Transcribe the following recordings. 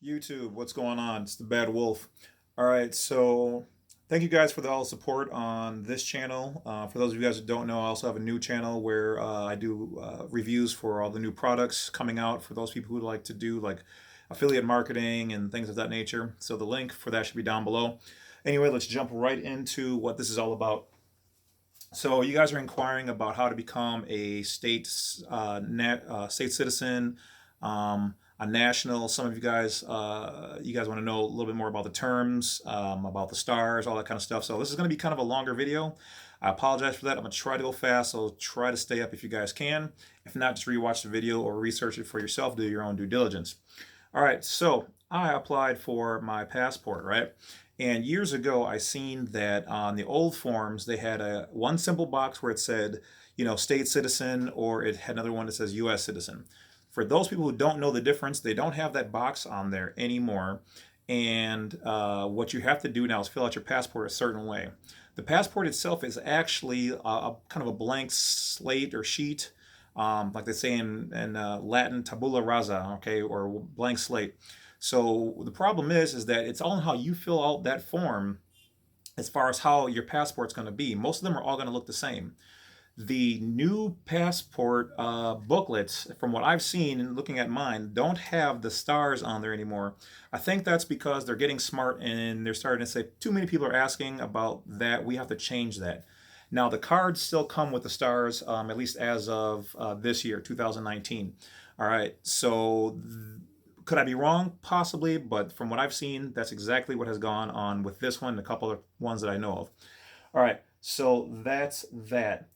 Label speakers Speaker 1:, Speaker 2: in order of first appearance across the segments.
Speaker 1: YouTube, what's going on? It's the Bad Wolf. All right, so thank you guys for all the support on this channel. For those of you guys who don't know, I also have a new channel where I do reviews for all the new products coming out for those people who like to do like affiliate marketing and things of that nature. So the link for that should be down below. Anyway, let's jump right into what this is all about. So you guys are inquiring about how to become a state citizen, a national. Some of you guys want to know a little bit more about the terms, about the stars, all that kind of stuff. So this is going to be kind of a longer video. I apologize for that. I'm going to try to go fast, so try to stay up if you guys can. If not, just rewatch the video or research it for yourself. Do your own due diligence. All right, so I applied for my passport, right? And years ago, I seen that on the old forms, they had one simple box where it said, state citizen, or it had another one that says U.S. citizen. For those people who don't know the difference, they don't have that box on there anymore. And what you have to do now is fill out your passport a certain way. The passport itself is actually a kind of a blank slate or sheet, like they say in Latin, tabula rasa, okay, or blank slate. So the problem is that it's all in how you fill out that form as far as how your passport's going to be. Most of them are all going to look the same. The new passport booklets, from what I've seen and looking at mine, don't have the stars on there anymore. I think that's because they're getting smart and they're starting to say, too many people are asking about that. We have to change that. Now, the cards still come with the stars, at least as of this year, 2019. All right, so could I be wrong? Possibly, but from what I've seen, that's exactly what has gone on with this one and a couple of ones that I know of. All right, so that's that.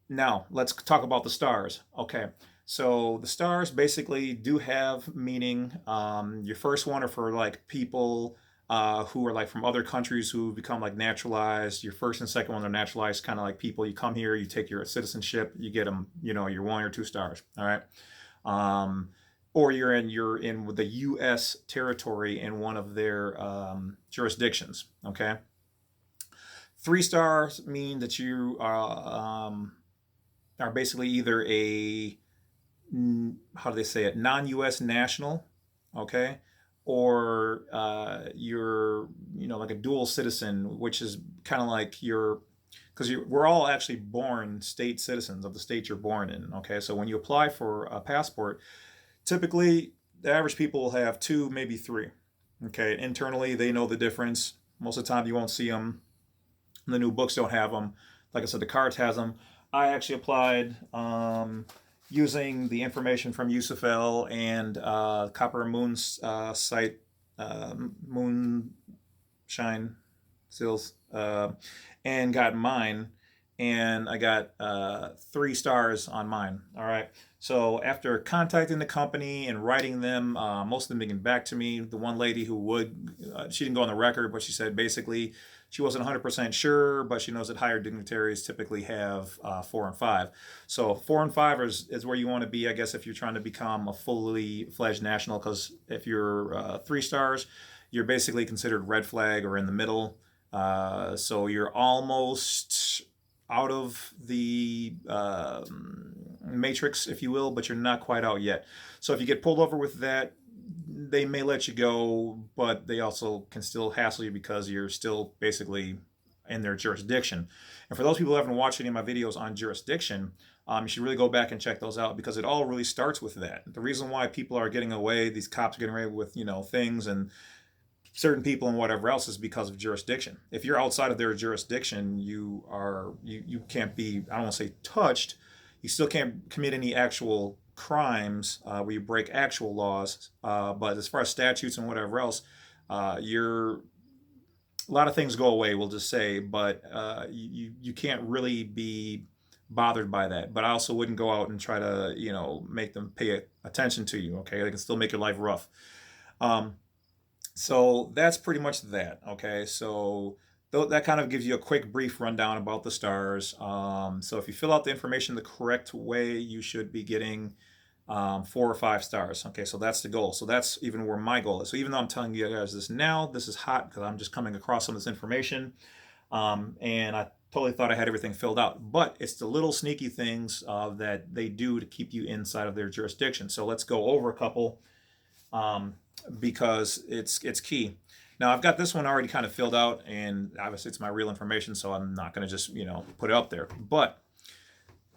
Speaker 1: Now, let's talk about the stars. Okay, so the stars basically do have meaning. Your first one are for like people who are like from other countries who become like naturalized. Your first and second one are naturalized, kind of like people. You come here, you take your citizenship, you get them, your 1 or 2 stars. All right. Or you're in the U.S. territory in one of their jurisdictions. Okay, 3 stars mean that you are basically either a, how do they say it, non-U.S. national, okay, or you're like a dual citizen, which is kind of like because we're all actually born state citizens of the state you're born in. Okay, so when you apply for a passport, typically, the average people will have 2, maybe 3. Okay, internally, they know the difference. Most of the time, you won't see them. The new books don't have them. Like I said, the cards has them. I actually applied using the information from USFL and Copper Moon's site, Moonshine Seals, and got mine. And I got 3 stars on mine. All right. So after contacting the company and writing them, most of them getting back to me, the one lady who she didn't go on the record, but she said basically she wasn't 100% sure, but she knows that higher dignitaries typically have 4 and 5. So 4 and 5 is where you want to be, I guess, if you're trying to become a fully fledged national, because if you're 3 stars, you're basically considered red flag or in the middle. So you're almost out of the matrix, if you will, but you're not quite out yet. So if you get pulled over with that, they may let you go, but they also can still hassle you because you're still basically in their jurisdiction. And for those people who haven't watched any of my videos on jurisdiction, you should really go back and check those out, because it all really starts with that. The reason why people are getting away, these cops are getting away with, things and certain people and whatever else, is because of jurisdiction. If you're outside of their jurisdiction, you can't be, I don't want to say touched, you still can't commit any actual crimes where you break actual laws. But as far as statutes and whatever else, a lot of things go away, we'll just say, but you can't really be bothered by that. But I also wouldn't go out and try to, make them pay attention to you, okay? They can still make your life rough. So that's pretty much that, okay? So that kind of gives you a quick, brief rundown about the stars. So if you fill out the information the correct way, you should be getting 4 or 5 stars. Okay, so that's the goal. So that's even where my goal is. So even though I'm telling you guys this now, this is hot because I'm just coming across some of this information. And I totally thought I had everything filled out. But it's the little sneaky things that they do to keep you inside of their jurisdiction. So let's go over a couple. because it's key. Now I've got this one already kind of filled out, and obviously it's my real information, so I'm not going to just put it up there. But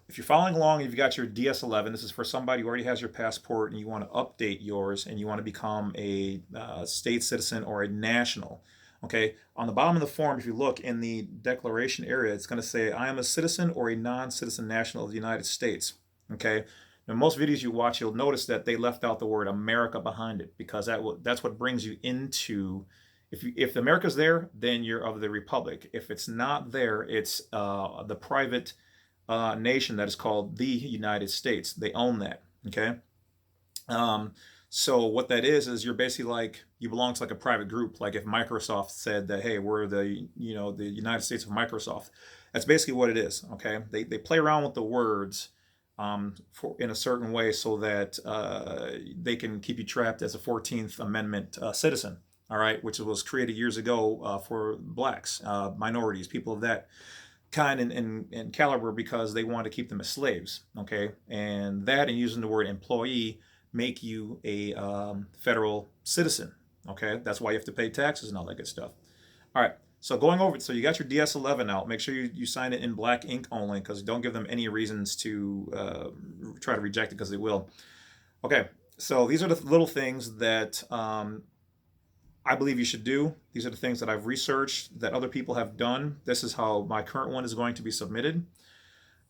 Speaker 1: if you're following along, you've got your DS-11. This is for somebody who already has your passport and you want to update yours and you want to become a state citizen or a national. Okay, on the bottom of the form, if you look in the declaration area, it's going to say, I am a citizen or a non-citizen national of the United States. Okay, now most videos you watch, you'll notice that they left out the word America behind it, because that's what brings you into, if America's there, then you're of the Republic. If it's not there, it's the private nation that is called the United States. They own that. Okay. So what that is you're basically like, you belong to like a private group. Like if Microsoft said that, hey, we're the the United States of Microsoft. That's basically what it is. Okay. They play around with the words in a certain way so that they can keep you trapped as a 14th Amendment citizen. All right, which was created years ago for blacks, minorities, people of that kind and caliber, because they want to keep them as slaves. Okay, and that, and using the word employee, make you a federal citizen. Okay, that's why you have to pay taxes and all that good stuff. All right, so going over it, so you got your DS-11 out. Make sure you sign it in black ink only, because don't give them any reasons to try to reject it, because they will. Okay, so these are the little things that I believe you should do. These are the things that I've researched that other people have done. This is how my current one is going to be submitted.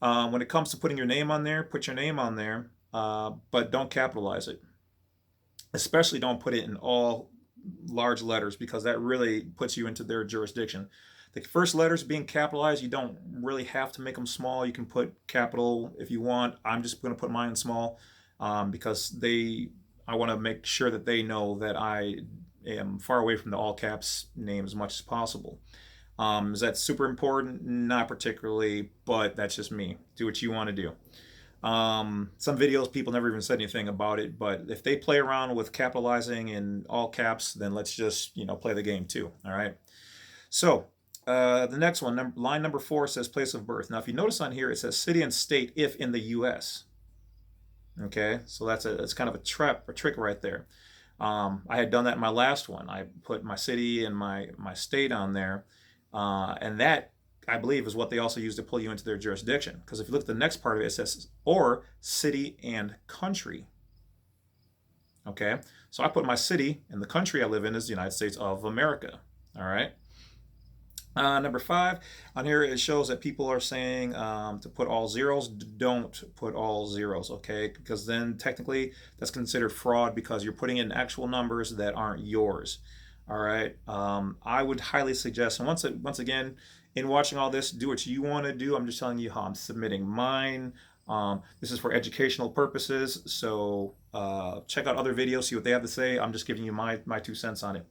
Speaker 1: When it comes to putting your name on there, put your name on there, but don't capitalize it. Especially don't put it in all large letters, because that really puts you into their jurisdiction. The first letters being capitalized, you don't really have to make them small. You can put capital if you want. I'm just going to put mine in small because I want to make sure that they know that I am far away from the all caps name as much as possible. Is that super important? Not particularly, but that's just me. Do what you want to do. Some videos, people never even said anything about it, but if they play around with capitalizing in all caps, then let's just, play the game too. All right. So the next one, line number 4 says place of birth. Now, if you notice on here, it says city and state if in the U.S. Okay, so that's kind of a trick right there. I had done that in my last one. I put my city and my state on there, and that, I believe, is what they also use to pull you into their jurisdiction. Because if you look at the next part of it, it says or city and country. Okay, so I put my city, and the country I live in is the United States of America. All right. Number 5 on here, it shows that people are saying to put all zeros. Don't put all zeros, okay? Because then technically that's considered fraud, because you're putting in actual numbers that aren't yours. All right. I would highly suggest, and once again, in watching all this, do what you want to do. I'm just telling you how I'm submitting mine. This is for educational purposes, so check out other videos, see what they have to say. I'm just giving you my 2 cents on it.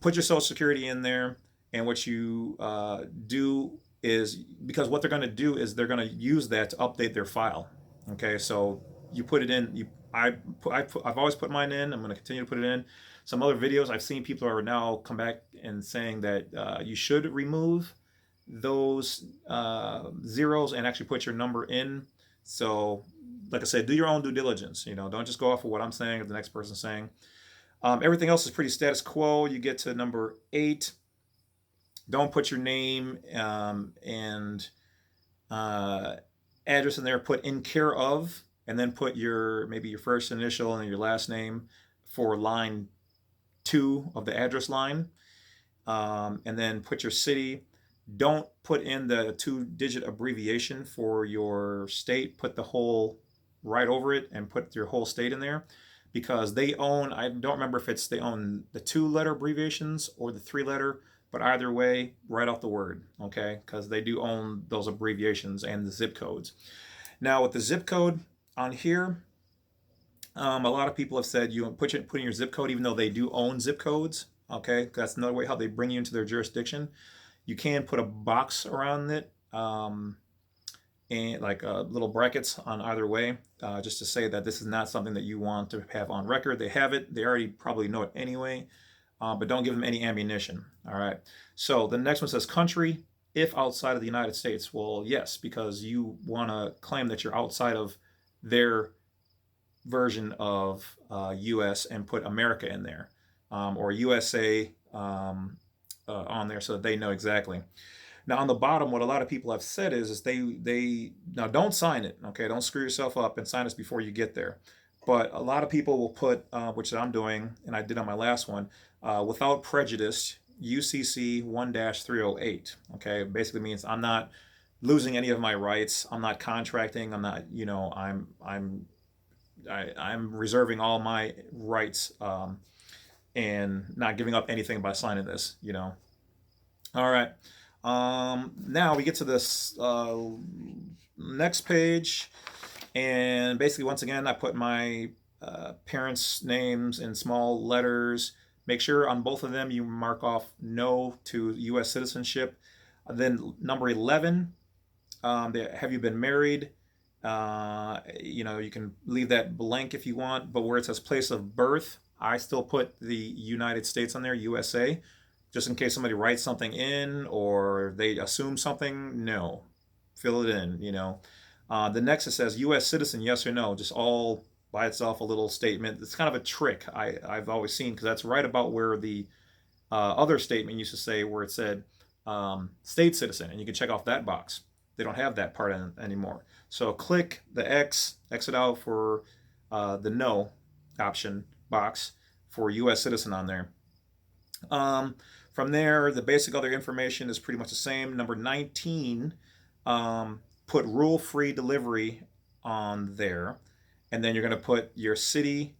Speaker 1: Put your social security in there. And what you do is, because what they're going to do is they're going to use that to update their file. Okay, so you put it in. I've always put mine in. I'm going to continue to put it in. Some other videos I've seen, people are now come back and saying that you should remove those zeros and actually put your number in. So, like I said, do your own due diligence. Don't just go off of what I'm saying or the next person's saying. Everything else is pretty status quo. You get to number 8. Don't put your name and address in there. Put in care of, and then put maybe your first initial and your last name for line 2 of the address line, and then put your city. Don't put in the 2-digit abbreviation for your state. Put the whole right over it and put your whole state in there, because they own, I don't remember if they own the 2-letter abbreviations or the 3-letter. But either way, write off the word, okay? Because they do own those abbreviations and the zip codes. Now, with the zip code on here, a lot of people have said you put in your zip code, even though they do own zip codes, okay? That's another way how they bring you into their jurisdiction. You can put a box around it, and like little brackets on either way, just to say that this is not something that you want to have on record. They have it. They already probably know it anyway. But don't give them any ammunition. All right. So the next one says country, if outside of the United States. Well, yes, because you want to claim that you're outside of their version of US and put America in there, or USA on there so that they know exactly. Now on the bottom, what a lot of people have said is they now don't sign it, okay? Don't screw yourself up and sign this before you get there. But a lot of people will put, which I'm doing, and I did on my last one, without prejudice, UCC 1-308. Okay, basically means I'm not losing any of my rights. I'm not contracting. I'm not, I'm reserving all my rights, and not giving up anything by signing this. All right. Now we get to this next page, and basically once again I put my parents' names in small letters. Make sure on both of them you mark off no to U.S. citizenship. Then number 11, have you been married? You can leave that blank if you want, but where it says place of birth, I still put the United States on there, USA, just in case somebody writes something in or they assume something. No, fill it in. The next it says U.S. citizen, yes or no, just all by itself, a little statement. It's kind of a trick I've always seen, because that's right about where the other statement used to say, where it said state citizen, and you can check off that box. They don't have that part anymore. So click the X, exit out for the no option box for U.S. citizen on there. From there, the basic other information is pretty much the same. Number 19, put rule-free delivery on there. And then you're going to put your city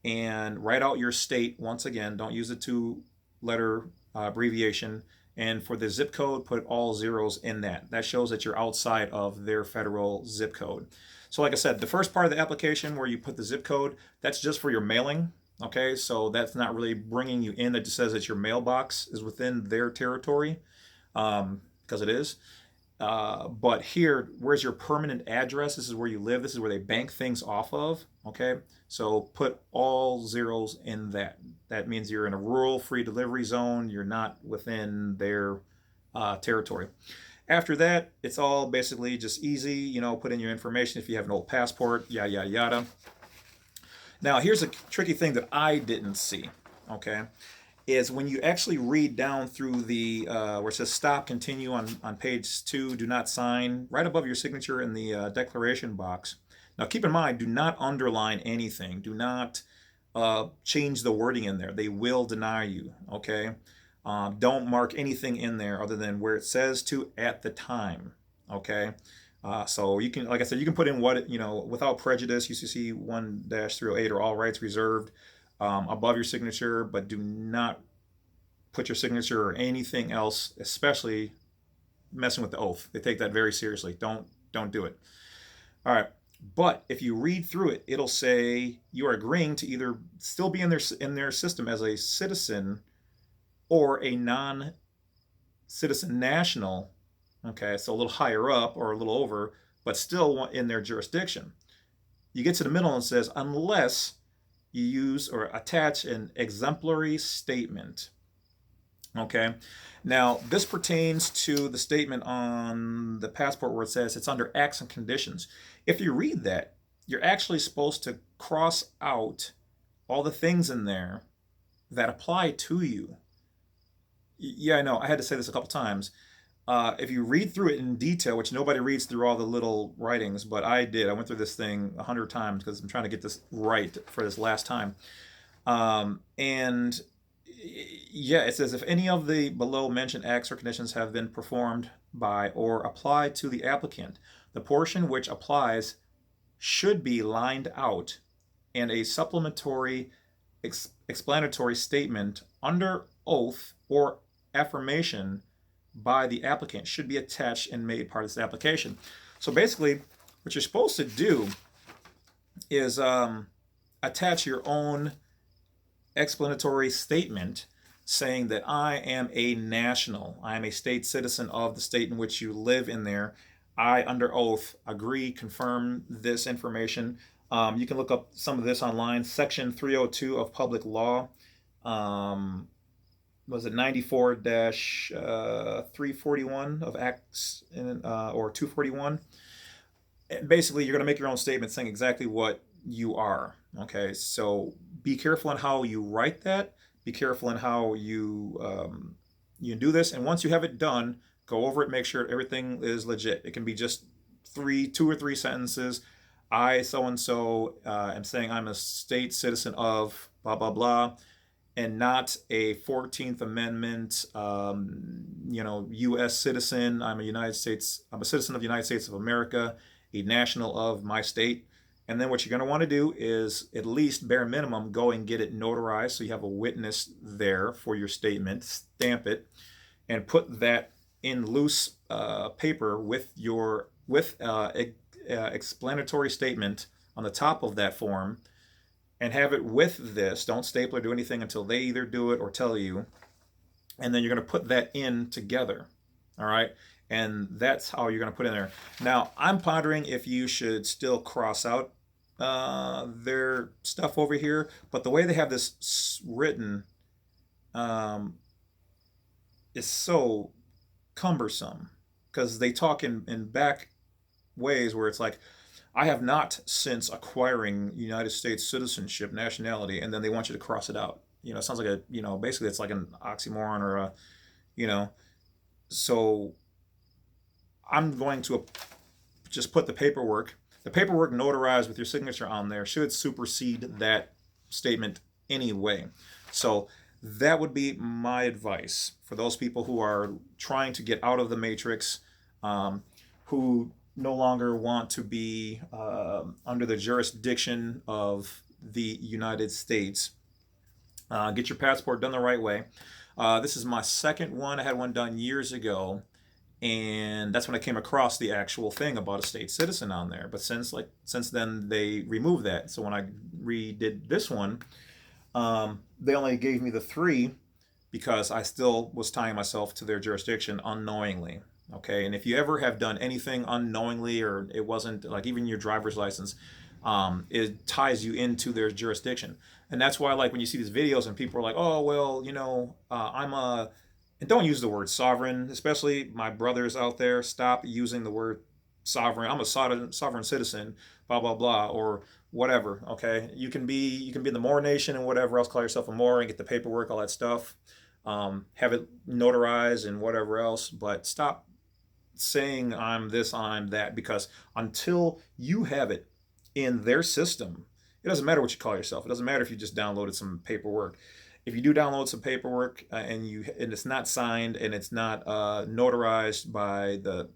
Speaker 1: and write out your state. Once again, don't use the two-letter abbreviation. And for the zip code, put all zeros in that. That shows that you're outside of their federal zip code. So like I said, the first part of the application where you put the zip code, that's just for your mailing. Okay, so that's not really bringing you in. That just says that your mailbox is within their territory, because it is. But here, where's your permanent address? This is where you live. This is where they bank things off of. Okay, so put all zeros in that. That means you're in a rural free delivery zone. You're not within their territory. After that, it's all basically just easy. Put in your information if you have an old passport, yada, yada, yada. Now, here's a tricky thing that I didn't see, okay, is when you actually read down through the, where it says stop, continue on page 2, do not sign, right above your signature in the declaration box. Now, keep in mind, do not underline anything. Do not change the wording in there. They will deny you, okay? Don't mark anything in there other than where it says to at the time, okay? So you can, like I said, you can put in what, without prejudice, UCC 1-308, or all rights reserved, above your signature, but do not put your signature or anything else, especially messing with the oath. They take that very seriously. Don't do it. All right. But if you read through it, it'll say you are agreeing to either still be in their system as a citizen or a non-citizen national. Okay, so a little higher up or a little over, but still in their jurisdiction. You get to the middle and it says, unless you use or attach an exemplary statement. Okay, now this pertains to the statement on the passport where it says it's under acts and conditions. If you read that, you're actually supposed to cross out all the things in there that apply to you. Yeah, I know, I had to say this a couple times. If you read through it in detail, which nobody reads through all the little writings, but I did. I went through this thing 100 times because I'm trying to get this right for this last time. And yeah, it says if any of the below mentioned acts or conditions have been performed by or apply to the applicant, the portion which applies should be lined out, and a supplementary explanatory statement under oath or affirmation by the applicant should be attached and made part of this application. So basically, what you're supposed to do is attach your own explanatory statement saying that I am a national, I am a state citizen of the state in which you live in there. I, under oath, agree, confirm this information. You can look up some of this online. Section 302 of Public Law. Was it 94-341 of Acts, or 241? And basically, you're going to make your own statement saying exactly what you are. Okay, so be careful in how you write that. Be careful in how you do this. And once you have it done, go over it. Make sure everything is legit. It can be just two or three sentences. I so and so am saying I'm a state citizen of blah blah blah, and not a 14th Amendment, U.S. citizen. I'm a citizen of the United States of America, a national of my state. And then what you're going to want to do is, at least bare minimum, go and get it notarized so you have a witness there for your statement, stamp it, and put that in loose paper with explanatory statement on the top of that form, and have it with this. Don't staple or do anything until they either do it or tell you. And then you're going to put that in together. All right. And that's how you're going to put in there. Now, I'm pondering if you should still cross out their stuff over here. But the way they have this written is so cumbersome, because they talk in back ways where it's like, I have not, since acquiring United States citizenship, nationality, and then they want you to cross it out. It sounds like basically it's like an oxymoron or you know. So I'm going to just put the paperwork notarized with your signature on there should supersede that statement anyway. So that would be my advice for those people who are trying to get out of the matrix, who no longer want to be under the jurisdiction of the United States. Get your passport done the right way. This is my second one. I had one done years ago, and that's when I came across the actual thing about a state citizen on there. But since then they removed that. So when I redid this one, they only gave me the 3 because I still was tying myself to their jurisdiction unknowingly. Okay, and if you ever have done anything unknowingly, or it wasn't like even your driver's license, it ties you into their jurisdiction. And that's why, like, when you see these videos and people are like, oh, well, and don't use the word sovereign, especially my brothers out there. Stop using the word sovereign. I'm a sovereign citizen, blah, blah, blah, or whatever. Okay, you can be in the Moor Nation and whatever else, call yourself a Moor and get the paperwork, all that stuff. Have it notarized and whatever else, but stop saying I'm this, I'm that, because until you have it in their system, it doesn't matter what you call yourself. It doesn't matter if you just downloaded some paperwork. If you do download some paperwork and it's not signed and it's not notarized by the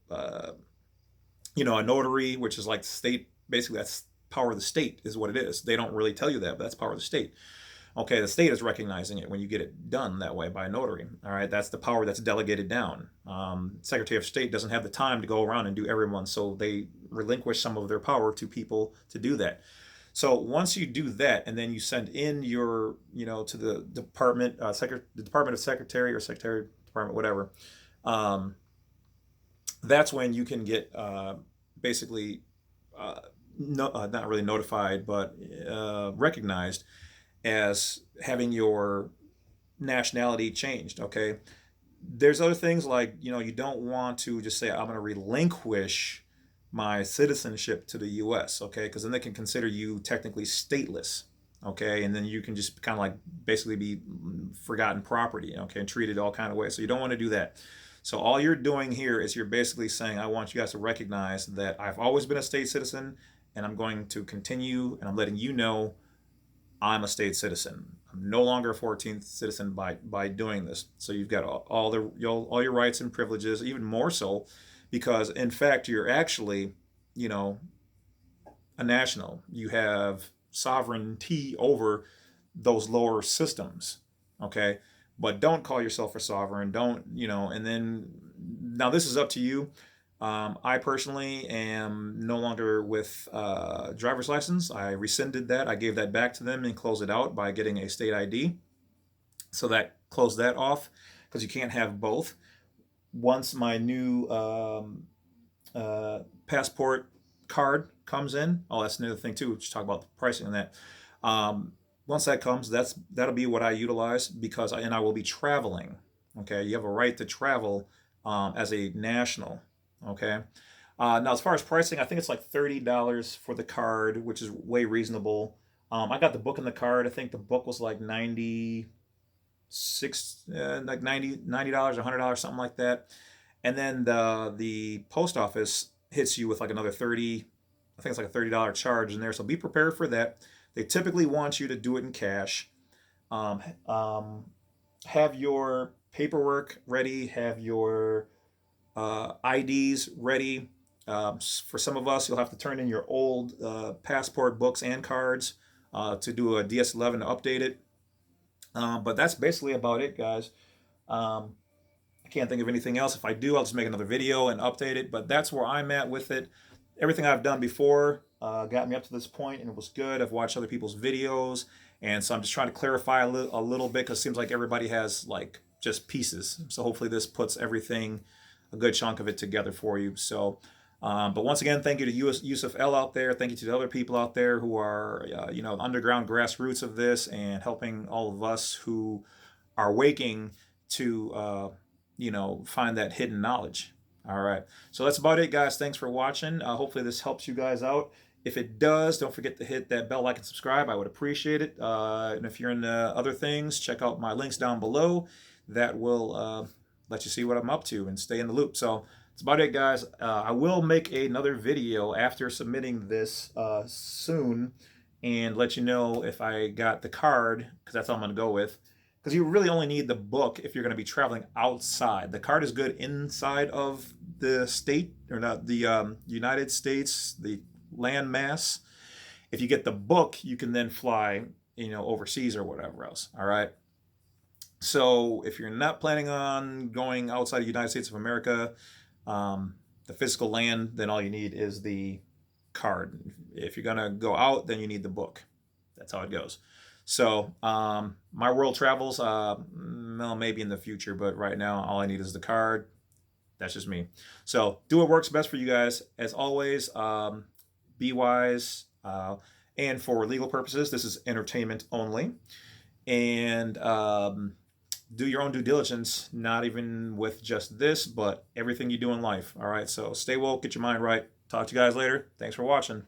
Speaker 1: a notary, which is like the state, basically that's power of the state is what it is. They don't really tell you that, but that's power of the state. Okay, the state is recognizing it when you get it done that way by a notary. All right, that's the power that's delegated down. Secretary of State doesn't have the time to go around and do everyone, so they relinquish some of their power to people to do that. So once you do that, and then you send in your, to the department, the Department of Secretary or Secretary Department, whatever, that's when you can get basically not really notified, but recognized as having your nationality changed. Okay, there's other things like you don't want to just say I'm going to relinquish my citizenship to the U.S. Okay, because then they can consider you technically stateless. Okay, and then you can just kind of like basically be forgotten property. Okay, and treated all kind of ways. So you don't want to do that. So all you're doing here is you're basically saying, I want you guys to recognize that I've always been a state citizen, and I'm going to continue, and I'm letting you know I'm a state citizen. I'm no longer a 14th citizen by doing this. So you've got all your rights and privileges, even more so, because in fact you're actually, a national. You have sovereignty over those lower systems. Okay, but don't call yourself a sovereign. Don't And then now this is up to you. I personally am no longer with driver's license. I rescinded that. I gave that back to them and closed it out by getting a state ID. So that closed that off, because you can't have both. Once my new passport card comes in, that's another thing too. Just talk about the pricing on that. Once that comes, that'll be what I utilize, because I will be traveling. Okay, you have a right to travel as a national. Okay, Now, as far as pricing, I think it's like $30 for the card, which is way reasonable. I got the book and the card. I think the book was like 96, like $90, $100, something like that. And then the post office hits you with like another 30. I think it's like a $30 charge in there. So be prepared for that. They typically want you to do it in cash. Um, um, have your paperwork ready. Have your IDs ready. For some of us, you'll have to turn in your old passport books and cards to do a DS-11 to update it. But that's basically about it, guys. Um, I can't think of anything else. If I do, I'll just make another video and update it. But that's where I'm at with it. Everything I've done before got me up to this point, and it was good. I've watched other people's videos, and so I'm just trying to clarify a little bit because it seems like everybody has like just pieces. So hopefully this puts everything, a good chunk of it together for you. So, but once again, thank you to Yusuf L out there. Thank you to the other people out there who are, underground grassroots of this and helping all of us who are waking to, find that hidden knowledge. All right. So that's about it, guys. Thanks for watching. Hopefully this helps you guys out. If it does, don't forget to hit that bell, like, and subscribe. I would appreciate it. And if you're into other things, check out my links down below. That will let you see what I'm up to and stay in the loop. So that's about it, guys. I will make another video after submitting this soon and let you know if I got the card, because that's all I'm going to go with. Because you really only need the book if you're going to be traveling outside. The card is good inside of the state, or not the United States, the land mass. If you get the book, you can then fly, overseas or whatever else. All right. So if you're not planning on going outside the United States of America, the physical land, then all you need is the card. If you're going to go out, then you need the book. That's how it goes. So my world travels, well, maybe in the future, but right now all I need is the card. That's just me. So do what works best for you guys. As always, be wise. And for legal purposes, this is entertainment only. And do your own due diligence, not even with just this, but everything you do in life. All right, so stay woke, get your mind right. Talk to you guys later. Thanks for watching.